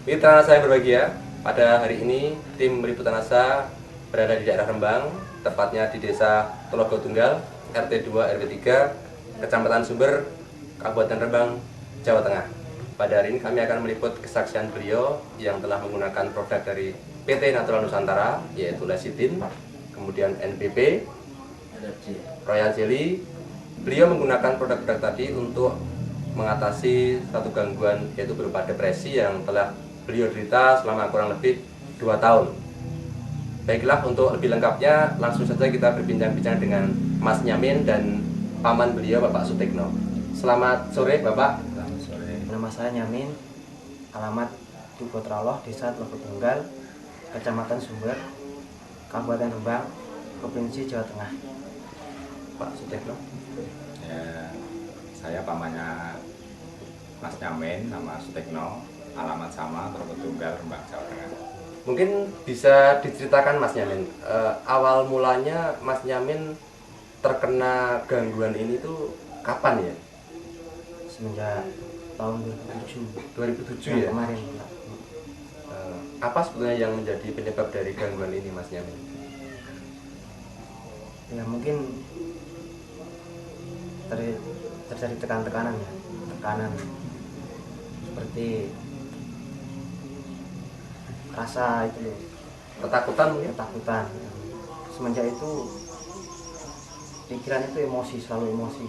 Mitra saya berbahagia, pada hari ini tim Liputan Asa berada di daerah Rembang, tepatnya di Desa Telogo Tunggal, RT 2 RW 3, Kecamatan Sumber, Kabupaten Rembang, Jawa Tengah. Pada hari ini kami akan meliput kesaksian beliau yang telah menggunakan produk dari PT Natural Nusantara, yaitu Lecithin, kemudian NPP, Royal Jelly. Beliau menggunakan produk-produk tadi untuk mengatasi satu gangguan, yaitu berupa depresi yang telah beliau derita selama kurang lebih 2 tahun. Baiklah, untuk lebih lengkapnya langsung saja kita berbincang-bincang dengan Mas Nyamin dan paman beliau, Bapak Sutekno. Selamat sore, Bapak. Selamat sore. Nama saya Nyamin, alamat di Putraloh, Desa Telogo Tunggal, Kecamatan Sumber, Kabupaten Rembang, Provinsi Jawa Tengah. Pak Sutekno. Ya, saya pamannya Mas Nyamin, nama Sutekno, alamat sama, Telogo Tunggal, Rembang, Jawa Tengah. Mungkin bisa diceritakan Mas Nyamin, awal mulanya Mas Nyamin terkena gangguan ini tuh kapan ya? Semenjak tahun 2007 2007 ya? kemarin. Apa sebetulnya yang menjadi penyebab dari gangguan ini, Mas Nyamin? Ya mungkin terjadi tekanan ya, tekanan seperti rasa itu loh, Ketakutan mungkin? ketakutan. Semenjak itu pikiran itu emosi, selalu emosi,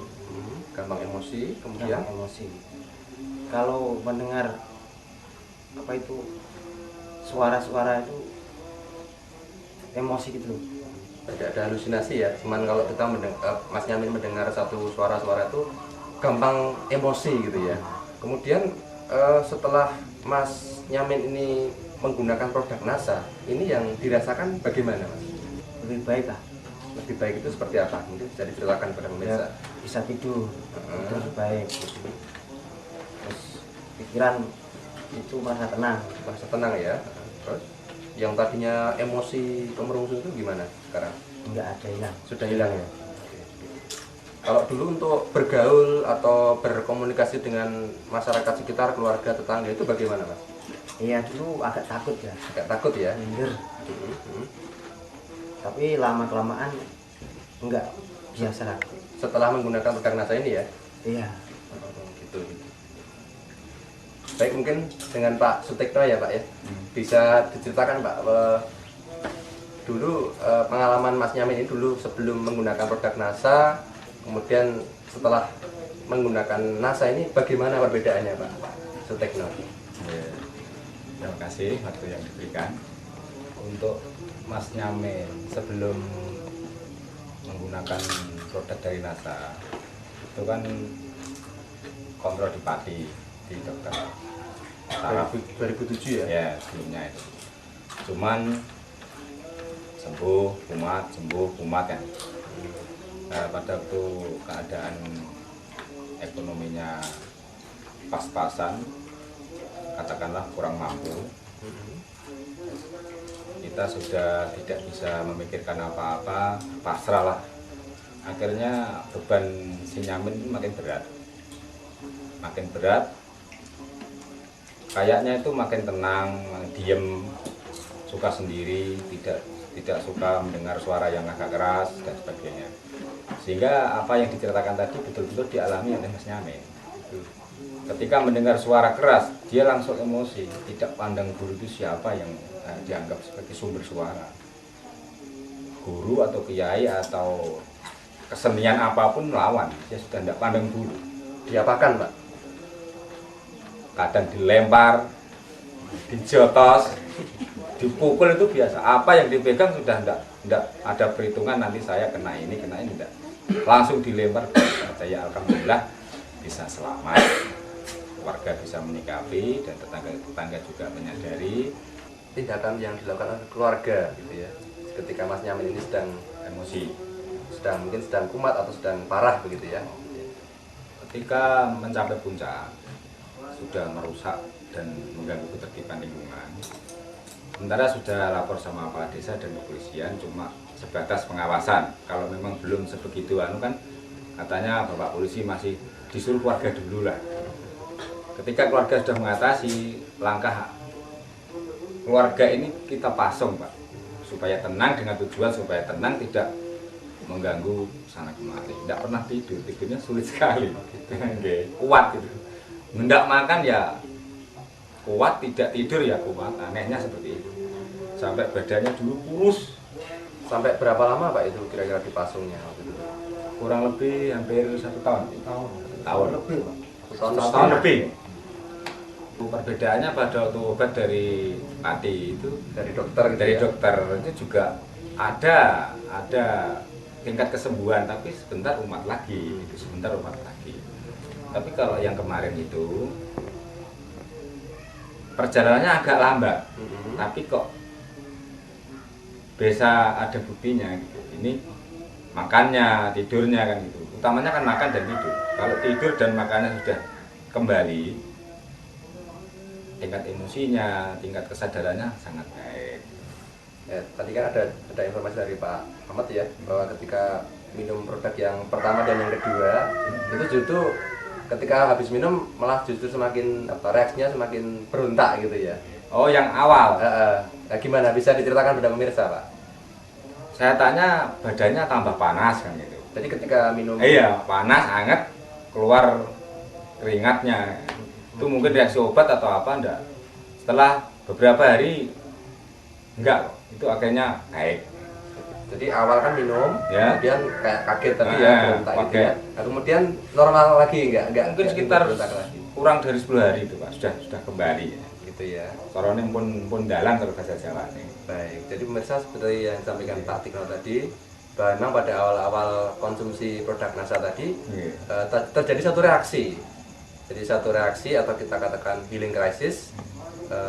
Gampang emosi, kemudian gampang emosi. Kalau mendengar apa itu suara-suara itu emosi gitu loh. ada halusinasi ya. Cuman kalau kita Mas Nyamin mendengar satu suara-suara itu gampang emosi gitu ya. Kemudian setelah Mas Nyamin ini menggunakan produk NASA, ini yang dirasakan bagaimana, Mas? Lebih baik lah, Lebih baik itu seperti apa? Mungkin bisa diceritakan pada pemirsa. ya, bisa tidur, itu lebih baik. Terus pikiran itu merasa tenang. Merasa tenang ya. Terus yang tadinya emosi kemerungsung itu gimana sekarang? Enggak ada hilang. Sudah hilang ya. Kalau dulu untuk bergaul atau berkomunikasi dengan masyarakat sekitar, keluarga, tetangga itu bagaimana, Mas? Iya, dulu agak takut ya, Agak takut ya. minder. Tapi lama kelamaan enggak, biasa lah. Setelah menggunakan produk NASA ini ya. Iya. Gitu. Baik, mungkin dengan Pak Sutekno ya, Pak ya. Bisa diceritakan, Pak, dulu pengalaman Mas Nyamin ini dulu sebelum menggunakan produk NASA, kemudian setelah menggunakan NASA ini bagaimana perbedaannya, Pak Sutekno? Ya, terima kasih waktu yang diberikan. Untuk Mas Nyamin sebelum menggunakan produk dari NASA itu kan kontrol di Pati di dokter saraf 2007 ya? ya sebelumnya itu. Cuman sembuh kumat kan. Nah, pada waktu keadaan ekonominya pas-pasan, katakanlah kurang mampu, kita sudah tidak bisa memikirkan apa-apa, pasrah lah. Akhirnya beban si Nyamin itu makin berat, kayaknya itu makin tenang, diem, suka sendiri, tidak suka mendengar suara yang agak keras dan sebagainya. Sehingga apa yang diceritakan tadi betul-betul dialami oleh Mas Nyamin. Ketika mendengar suara keras, dia langsung emosi, tidak pandang guru itu siapa yang dianggap sebagai sumber suara. Guru atau kiai atau kesenian apapun melawan, dia sudah tidak pandang dulu. Diapakan, Pak? Kadang dilempar, dijotos, dipukul itu biasa. Apa yang dipegang sudah tidak ada perhitungan nanti saya kena ini tidak. Langsung dilempar. Saya alhamdulillah bisa selamat. Warga bisa menyikapi dan tetangga juga menyadari Tindakan yang dilakukan oleh keluarga gitu ya. Ketika Mas Nyamin ini sedang emosi. mungkin sedang kumat atau sedang parah begitu ya. Ketika mencapai puncak sudah merusak dan mengganggu ketertiban lingkungan. Sementara sudah lapor sama kepala desa dan kepolisian, cuma sebatas pengawasan. Kalau memang belum sebegitu kan katanya Bapak polisi masih disuruh keluarga dulu lah. Ketika keluarga sudah mengatasi, langkah keluarga ini kita pasung Pak, supaya tenang, dengan tujuan supaya tenang, tidak mengganggu sana kemari. Tidak pernah tidur, tidurnya sulit sekali. Kuat gitu. Hendak makan ya kuat, tidak tidur ya kuat. Anehnya seperti itu. Sampai badannya dulu kurus. Sampai berapa lama Pak itu kira-kira dipasungnya waktu itu? Kurang lebih hampir 1 tahun. Tahun lebih, Pak. Setahun lebih. Perbedaannya pada waktu obat dari Pati itu, Dari dokter gitu dari ya? dokter itu juga ada tingkat kesembuhan, tapi sebentar umat lagi, sebentar umat lagi. Tapi kalau yang kemarin itu perjalanannya agak lambat, tapi kok bisa ada buktinya gitu. Ini makannya, tidurnya kan gitu. Utamanya kan makan dan tidur. Kalau tidur dan makannya sudah kembali, tingkat emosinya, tingkat kesadarannya sangat baik. Ya, tadi kan ada informasi dari Pak Ahmad ya, bahwa ketika minum produk yang pertama dan yang kedua itu justru ketika habis minum malah justru semakin reaksinya semakin berontak gitu ya. Oh, yang awal. Nah, gimana bisa diceritakan pada pemirsa Pak? Saya tanya badannya tambah panas kan gitu. Jadi ketika minum Iya, panas, hangat, keluar keringatnya. Itu mungkin reaksi obat atau apa enggak. Setelah beberapa hari enggak, itu akhirnya baik. Jadi awal kan minum, Ya. kemudian kayak kaget tadi ya, berontak gitu pakai. ya. Nah, kemudian normal lagi enggak Mungkin sekitar berontak lagi. kurang dari 10 hari itu Pak, sudah kembali ya. Gitu ya. Corona pun dalan kalau bahasa Jawa nih. Baik, jadi pemirsa seperti yang disampaikan Pak Tikno tadi, bahwa memang pada awal-awal konsumsi produk NASA tadi Iya. terjadi satu reaksi. Jadi satu reaksi atau kita katakan healing crisis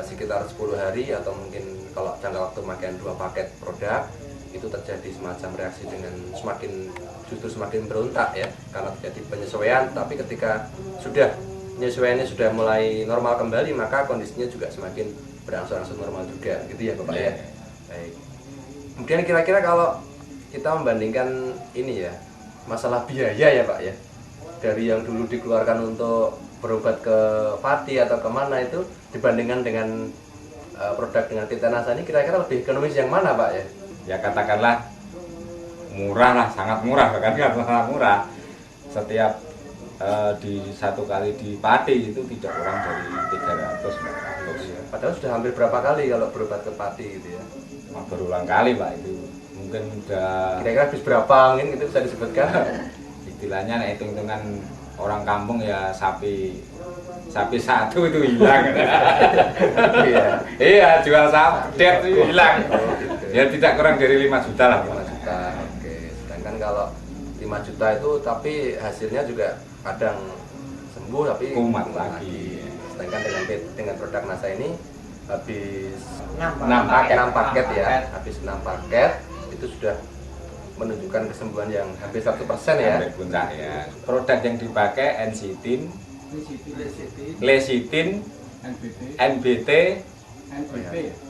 sekitar 10 hari atau mungkin kalau jangka waktu pemakaian 2 paket produk itu terjadi semacam reaksi dengan justru semakin berontak ya, karena terjadi penyesuaian. Tapi ketika penyesuaiannya sudah mulai normal kembali, maka kondisinya juga semakin berangsur-angsur normal juga gitu ya Bapak ya. Baik. Kemudian kira-kira kalau kita membandingkan ini ya, masalah biaya ya Pak ya, dari yang dulu dikeluarkan untuk berobat ke Pati atau kemana itu dibandingkan dengan produk dengan Titanasa ini, kira-kira lebih ekonomis yang mana Pak ya? Ya katakanlah murah lah, sangat murah, bahkan sangat murah. Setiap di satu kali di Pati itu tidak kurang dari 300-400. Padahal sudah hampir berapa kali kalau berobat ke Pati gitu ya? Berulang kali Pak itu. Mungkin udah Kira-kira habis berapa mungkin itu bisa disebutkan? istilahnya hitung-hitungan orang kampung ya sapi satu itu hilang. Iya. Iya, jual sapi itu hilang. Oh, gitu. Ya tidak kurang dari 5 juta lah. 5 juta. Oke. Sedangkan kalau 5 juta itu tapi hasilnya juga kadang sembuh tapi Kumat lagi. Sedangkan dengan produk NASA ini habis 6 paket ya, habis 6 paket itu sudah menunjukkan kesembuhan yang hampir 100% ya. Hampir puncak ya. Produk yang dipakai N-Sitin, Lecitin, NBT,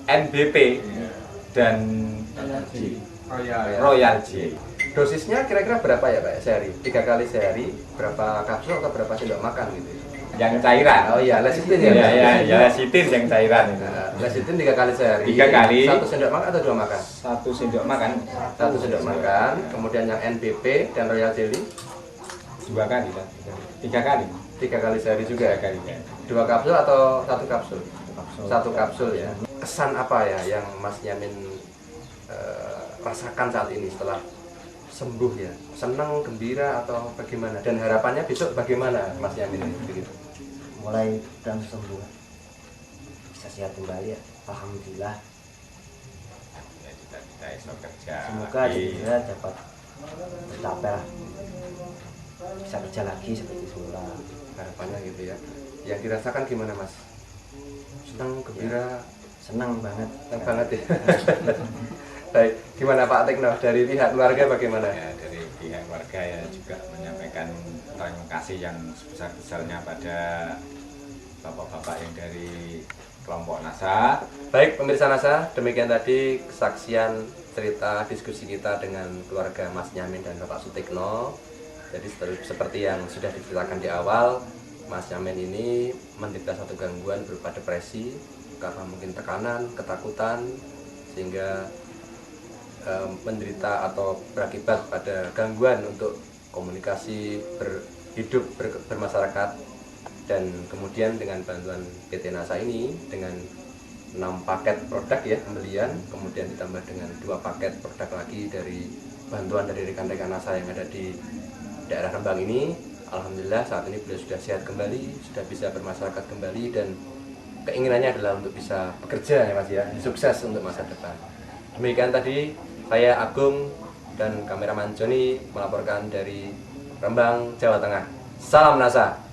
NBP, dan Royal J. Dosisnya kira-kira berapa ya Pak sehari? 3 kali sehari, berapa kapsul atau berapa sendok makan gitu? Yang cairan. Oh iya, lecitin ya. Ya, Lecitin yang cairan itu. Lecitin 3 kali sehari. 3 kali. 1 sendok makan atau 2 makan? 1 sendok makan. 1 sendok makan. Kemudian yang NBP dan Royal Jelly 2 kali, 3 kali. 3 kali sehari juga. 3 kali ya. 2 kapsul atau 1 kapsul? kapsul. 1 kapsul ya. Kesan apa ya yang Mas Yamin rasakan saat ini setelah sembuh ya? Senang, gembira atau bagaimana? Dan harapannya besok bagaimana Mas Yamin ini begitu? Mulai dan sembuh, bisa sehat kembali ya, alhamdulillah. Ya, kita esok kerja. Semoga lagi. juga dapat tercapai lah, bisa kerja lagi seperti semula. Harapannya gitu ya. Yang dirasakan gimana Mas? Senang, gembira? Senang banget. Senang banget ya. Baik, gimana Pak Tikno dari pihak keluarga bagaimana? Ya, dari pihak keluarga ya juga menyampaikan terima kasih yang sebesar-besarnya pada bapak-bapak yang dari kelompok NASA. Baik pemirsa NASA, demikian tadi kesaksian cerita diskusi kita dengan keluarga Mas Yamin dan Bapak Sutikno. Jadi seperti yang sudah diceritakan di awal, Mas Yamin ini menderita satu gangguan berupa depresi karena mungkin tekanan, ketakutan, sehingga menderita atau berakibat pada gangguan untuk komunikasi, berhidup, bermasyarakat. Dan kemudian dengan bantuan PT NASA ini, dengan 6 paket produk ya pembelian, kemudian ditambah dengan 2 paket produk lagi dari bantuan dari rekan-rekan NASA yang ada di daerah Rembang ini, alhamdulillah saat ini beliau sudah sehat kembali, sudah bisa bermasyarakat kembali, dan keinginannya adalah untuk bisa bekerja ya Mas ya, sukses untuk masa depan. Demikian tadi saya Agung dan kameraman Joni melaporkan dari Rembang, Jawa Tengah. Salam NASA.